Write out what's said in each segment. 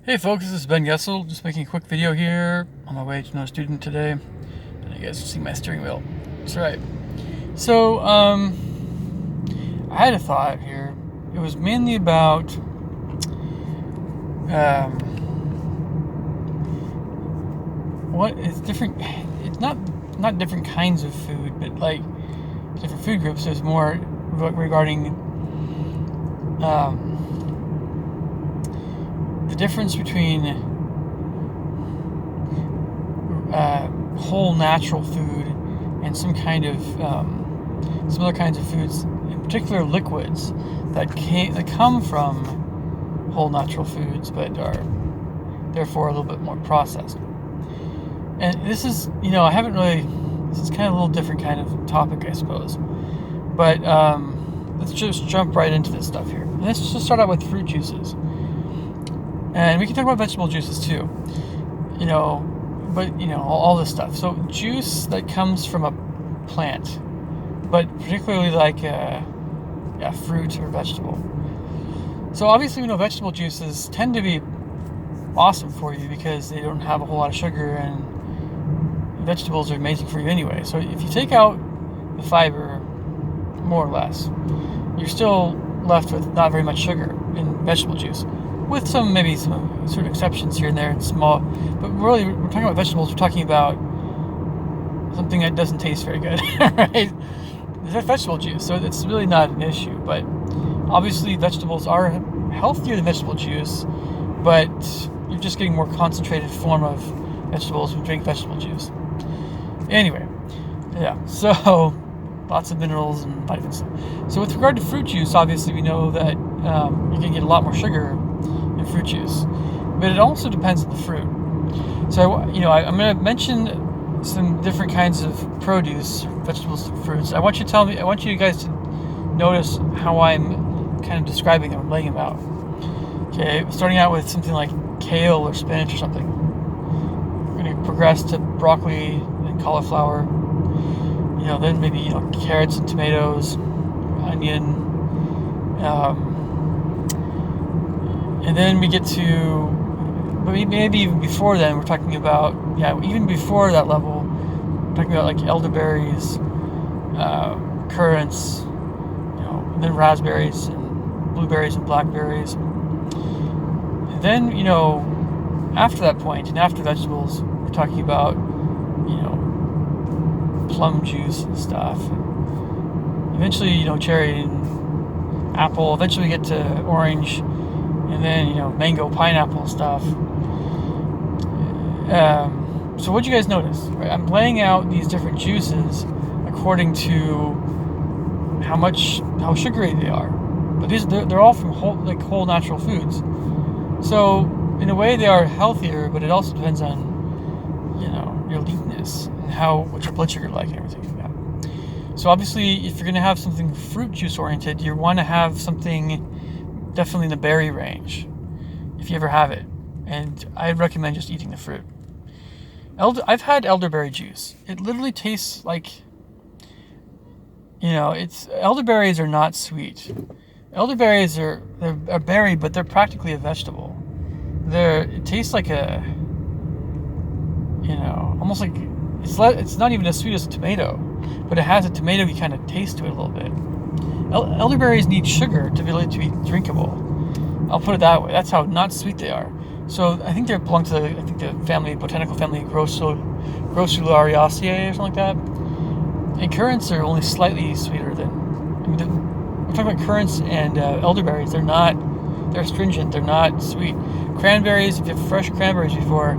Hey folks, this is Ben Gessel, just making a quick video here on my way to another student today. And you guys see my steering wheel. That's right. So, I had a thought here. It was mainly about what is different. It's not different kinds of food, but like different food groups. There's more regarding the difference between whole natural food and some other kinds of foods, in particular liquids that come from whole natural foods, but are therefore a little bit more processed. And this is, this is kind of a little different kind of topic, I suppose. But let's just jump right into this stuff here. Let's just start out with fruit juices. And we can talk about vegetable juices too, all this stuff. So juice that comes from a plant, but particularly like fruit or vegetable. So obviously we know vegetable juices tend to be awesome for you because they don't have a whole lot of sugar, and vegetables are amazing for you anyway. So if you take out the fiber, more or less, you're still left with not very much sugar in vegetable juice, with maybe some sort of exceptions here and there and small. But really, we're talking about vegetables. We're talking about something that doesn't taste very good, right? It's vegetable juice, so it's really not an issue. But obviously, vegetables are healthier than vegetable juice, but you're just getting more concentrated form of vegetables when you drink vegetable juice. Anyway, yeah, so lots of minerals and vitamins. So with regard to fruit juice, obviously we know that you can get a lot more sugar in fruit juice, but it also depends on the fruit. So I'm going to mention some different kinds of produce, vegetables, and fruits. I want you guys to notice how I'm kind of describing them, laying them out. Okay, starting out with something like kale or spinach or something. We're going to progress to broccoli and cauliflower. Then maybe carrots and tomatoes, onion, and then we get to, but maybe even before then, we're talking about, even before that level, we're talking about like elderberries, currants, and then raspberries and blueberries and blackberries. And then, after that point, and after vegetables, we're talking about, plum juice and stuff. And eventually, cherry and apple. Eventually, we get to orange, and then mango, pineapple stuff. So what do you guys notice? Right? I'm laying out these different juices according to how sugary they are. But they're all from whole natural foods. So in a way, they are healthier, but it also depends on your leanness and what your blood sugar like and everything like that. So obviously, if you're going to have something fruit juice oriented, you want to have something definitely in the berry range, if you ever have it. And I'd recommend just eating the fruit. I've had elderberry juice. It literally tastes like, elderberries are not sweet. Elderberries they're a berry, but they're practically a vegetable. It tastes like almost like it's not even as sweet as a tomato, but it has a tomatoey kind of taste to it a little bit. Elderberries need sugar to be able to be drinkable. I'll put it that way. That's how not sweet they are. So I think they belong to the botanical family Grossulariaceae or something like that. And currants are only slightly sweeter than. We're talking about currants and elderberries. They're astringent. They're not sweet. Cranberries, if you have fresh cranberries before,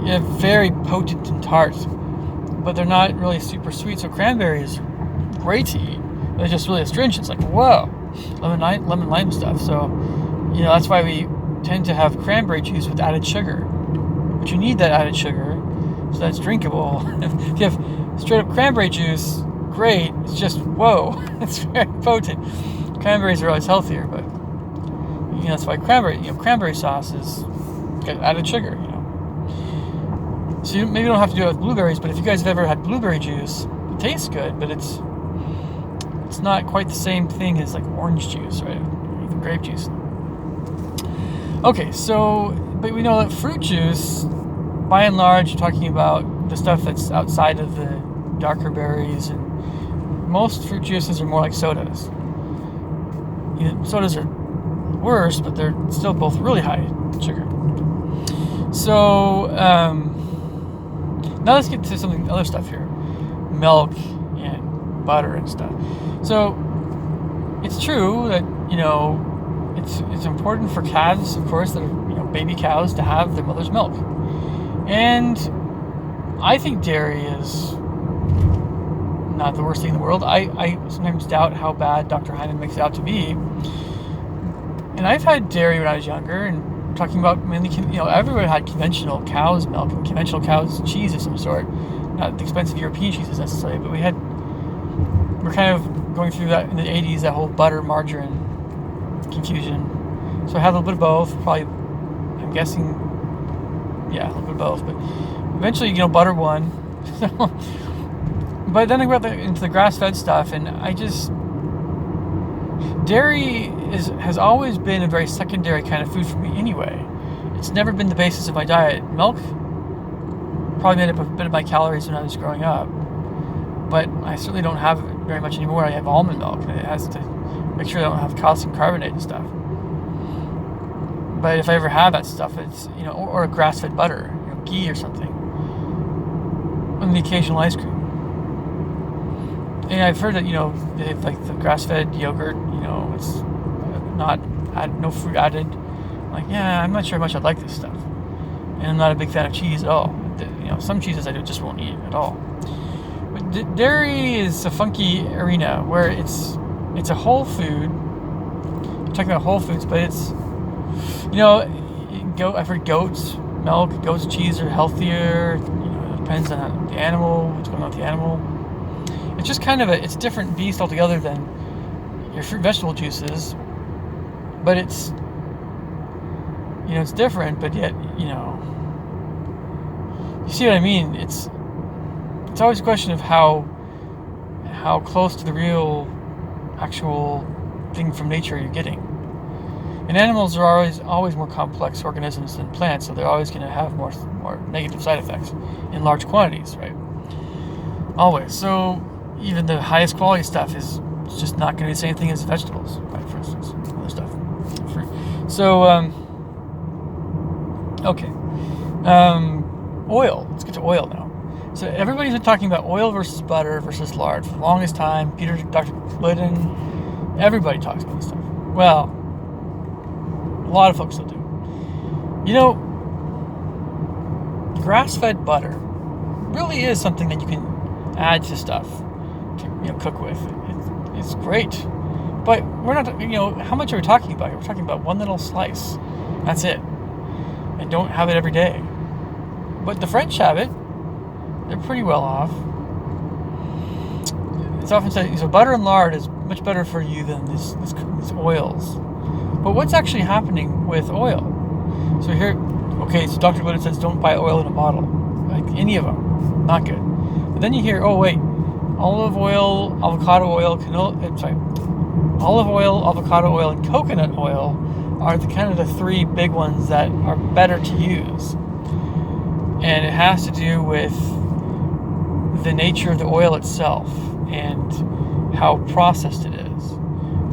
they're very potent and tart, but they're not really super sweet. So cranberries, great to eat. They're just really astringent. It's like, whoa, lemon lime stuff. So, that's why we tend to have cranberry juice with added sugar. But you need that added sugar so that it's drinkable. If you have straight up cranberry juice, great. It's just, whoa, it's very potent. Cranberries are always healthier, but that's why cranberry sauce is got added sugar. So you maybe don't have to do it with blueberries, but if you guys have ever had blueberry juice, it tastes good, but it's not quite the same thing as like orange juice, right? Even grape juice. Okay, so But we know that fruit juice, by and large, you're talking about the stuff that's outside of the darker berries, and most fruit juices are more like sodas. Sodas are worse, but they're still both really high in sugar. So now let's get to other stuff here. Milk and butter and stuff. So it's true that, it's important for calves, of course, that are, baby cows, to have their mother's milk. And I think dairy is not the worst thing in the world. I sometimes doubt how bad Dr. Hyman makes it out to be. And I've had dairy when I was younger, and talking about mainly, everyone had conventional cow's milk and conventional cow's cheese of some sort. Not the expensive European cheeses necessarily, but we're kind of going through that in the 80s, that whole butter, margarine confusion. So I had a little bit of both, probably, I'm guessing, a little bit of both, but eventually, butter won. But then I got into the grass-fed stuff, and dairy has always been a very secondary kind of food for me anyway. It's never been the basis of my diet. Milk probably made up a bit of my calories when I was growing up, but I certainly don't have it very much anymore. I have almond milk, and it has to make sure I don't have calcium carbonate and stuff. But if I ever have that stuff, it's, or a grass-fed butter, ghee or something, and the occasional ice cream. And I've heard that, they have like the grass-fed yogurt, it's no fruit added. I'm not sure how much I like this stuff. And I'm not a big fan of cheese at all. Some cheeses I just won't eat at all. But dairy is a funky arena where it's a whole food. You're talking about whole foods, but it's, I've heard goat's milk, goat's cheese are healthier. It depends on the animal, what's going on with the animal. It's just kind of it's a different beast altogether than your fruit vegetable juices. But it's, it's different, but yet, you see what I mean? It's always a question of how close to the real, actual thing from nature you're getting. And animals are always more complex organisms than plants, so they're always going to have more negative side effects in large quantities, right? Always. So even the highest quality stuff is just not going to be the same thing as vegetables, right? For instance, other stuff, fruit. So, okay. Oil. Let's get to oil now. So everybody's been talking about oil versus butter versus lard for the longest time. Dr. Glidden, everybody talks about this stuff. Well, a lot of folks still do. Grass-fed butter really is something that you can add to stuff to cook with. It's great, but we're not. How much are we talking about here? We're talking about one little slice. That's it, and don't have it every day. But the French have it. They're pretty well off. It's often said, so butter and lard is much better for you than these oils. But what's actually happening with oil? So here, so Dr. Glidden says don't buy oil in a bottle. Like any of them. Not good. But then you hear, olive oil, avocado oil, olive oil, avocado oil, and coconut oil are the three big ones that are better to use. And it has to do with the nature of the oil itself and how processed it is.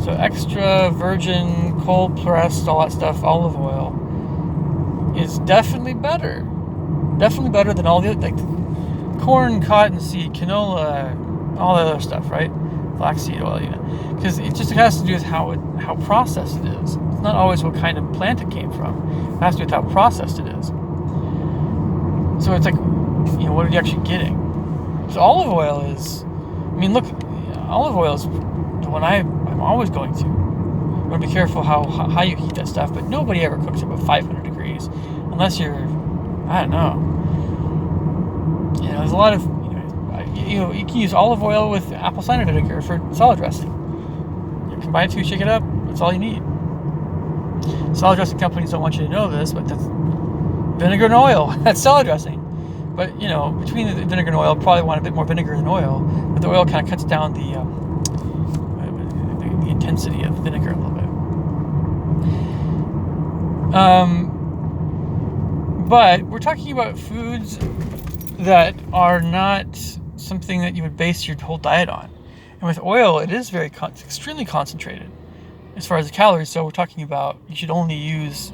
So extra virgin, cold pressed, all that stuff, olive oil is definitely better. Definitely better than all the other, like corn, cottonseed, canola, all the other stuff, right? Flaxseed oil, because it just has to do with how processed it is. It's not always what kind of plant it came from. It has to do with how processed it is. So it's like, what are you actually getting? So olive oil is, olive oil is the one I'm always going to. You want to be careful how high you heat that stuff, but nobody ever cooks it above 500 degrees, unless you're, I don't know. There's a lot of, you can use olive oil with apple cider vinegar for salad dressing. You combine the two, shake it up, that's all you need. Salad dressing companies don't want you to know this, but that's vinegar and oil. That's salad dressing. But, between the vinegar and oil, probably want a bit more vinegar than oil. But the oil kind of cuts down the intensity of vinegar a little bit. But we're talking about foods that are not something that you would base your whole diet on. And with oil, it is extremely concentrated as far as the calories. So we're talking about you should only use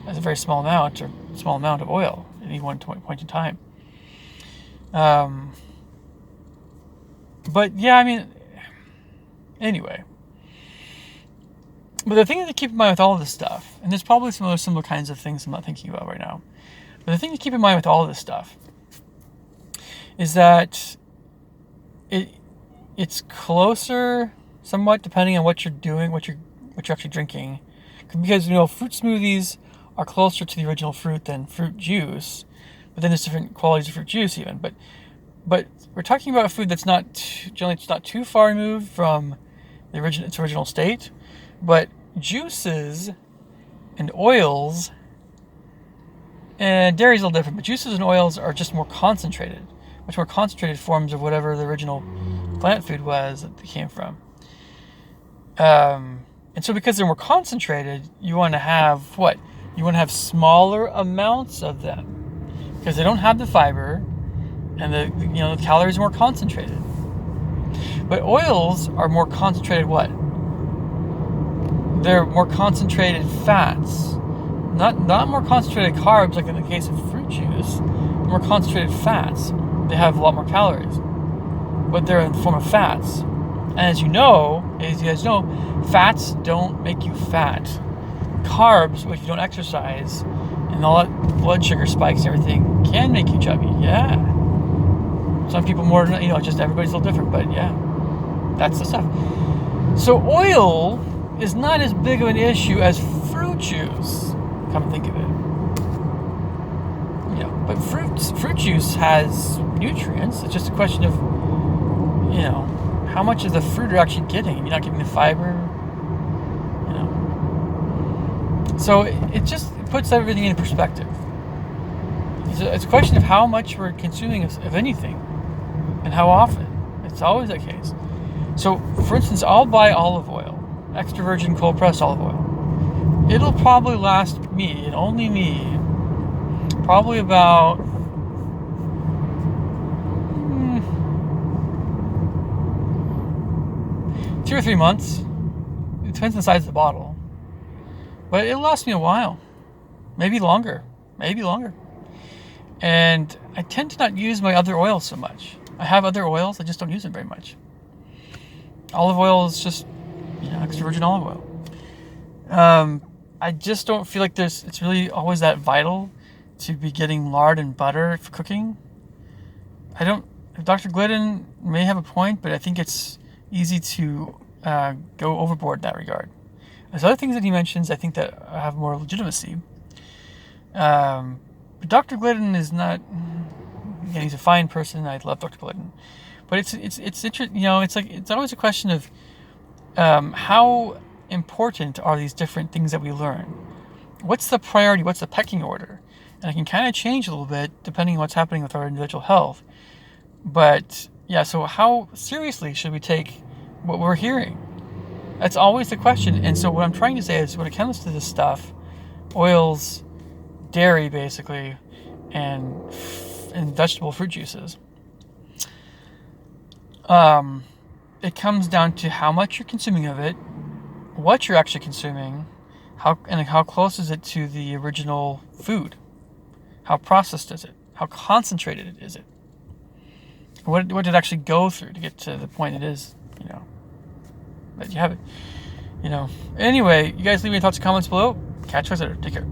as a very small amount of oil at any one point in time. But yeah, I mean, anyway. But the thing to keep in mind with all of this stuff, and there's probably some other similar kinds of things I'm not thinking about right now, but the thing to keep in mind with all of this stuff is that it's closer somewhat depending on what you're doing, what you're actually drinking, because fruit smoothies are closer to the original fruit than fruit juice, but then there's different qualities of fruit juice even. But we're talking about a food that's generally it's not too far removed from its original state. But juices and oils, and dairy's a little different, but juices and oils are just more concentrated, much more concentrated forms of whatever the original plant food was that they came from. And so because they're more concentrated, you want to have what? You want to have smaller amounts of them because they don't have the fiber and the calories are more concentrated. But oils are more concentrated what? They're more concentrated fats. Not more concentrated carbs like in the case of fruit juice. More concentrated fats. They have a lot more calories. But they're in the form of fats. And as you guys know, fats don't make you fat. Carbs, if you don't exercise, and all that blood sugar spikes and everything, can make you chubby. Yeah. Some people more, just everybody's a little different, but yeah. That's the stuff. So oil is not as big of an issue as fruit juice, come to think of it. But fruit juice has nutrients. It's just a question of, how much of the fruit are actually getting. You're not getting the fiber, So it just puts everything in perspective. It's a question of how much we're consuming of anything and how often. It's always that case. So, for instance, I'll buy olive oil, extra virgin cold pressed olive oil. It'll probably last me, and only me, probably about 2 or 3 months. It depends on the size of the bottle. But it'll last me a while. Maybe longer. And I tend to not use my other oils so much. I have other oils, I just don't use them very much. Olive oil is just, extra virgin olive oil. I just don't feel like it's really always that vital to be getting lard and butter for cooking. Dr. Glidden may have a point, but I think it's easy to go overboard in that regard. There's other things that he mentions I think that have more legitimacy. But Dr. Glidden is not, again, he's a fine person. I love Dr. Glidden. But it's interesting, it's always a question of how important are these different things that we learn? What's the priority? What's the pecking order? And it can kind of change a little bit depending on what's happening with our individual health. But yeah, so how seriously should we take what we're hearing? That's always the question. And so what I'm trying to say is when it comes to this stuff, oils, dairy basically, and vegetable fruit juices, it comes down to how much you're consuming of it, what you're actually consuming, how close is it to the original food, how processed is it, how concentrated is it, what did it actually go through to get to the point it is, that you have it. Anyway, you guys leave me thoughts and comments below. Catch you guys later. Take care.